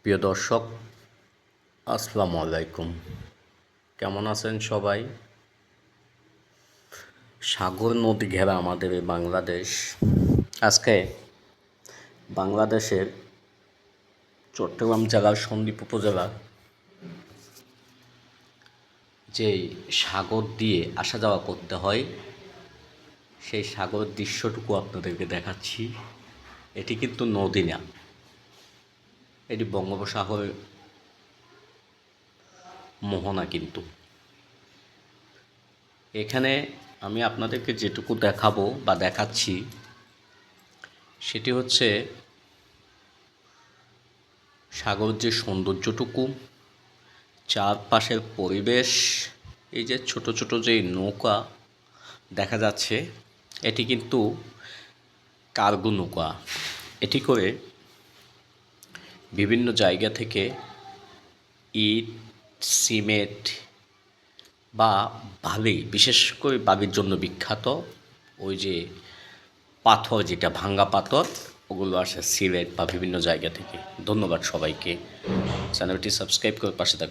প্রিয় দর্শক, আসসালামু আলাইকুম। কেমন আছেন সবাই? সাগর নদী ঘেরা আমাদের এই বাংলাদেশ। আজকে বাংলাদেশের চট্টগ্রাম জেলার সন্দ্বীপ উপজেলার যেই সাগর দিয়ে আসা যাওয়া করতে হয়, সেই সাগরের দৃশ্যটুকু আপনাদেরকে দেখাচ্ছি। এটি কিন্তু নদী না, এটি বঙ্গোপসাগরের মোহনা। কিন্তু এখানে আমি আপনাদেরকে যেটুকু দেখাবো বা দেখাচ্ছি, সেটি হচ্ছে সাগরের যে সৌন্দর্যটুকু, চারপাশের পরিবেশ। এই যে ছোট ছোট যে নৌকা দেখা যাচ্ছে, এটি কিন্তু কার্গো নৌকা। এটি করে বিভিন্ন জায়গা থেকে ইট, সিমেন্ট বা বালি, বিশেষ করে বালির জন্য বিখ্যাত ওই যে পাথর, যেটা ভাঙ্গা পাথর, ওগুলো আসে সিলেট বা বিভিন্ন জায়গা থেকে। ধন্যবাদ সবাইকে। চ্যানেলটি সাবস্ক্রাইব করে পাশে থাকুন।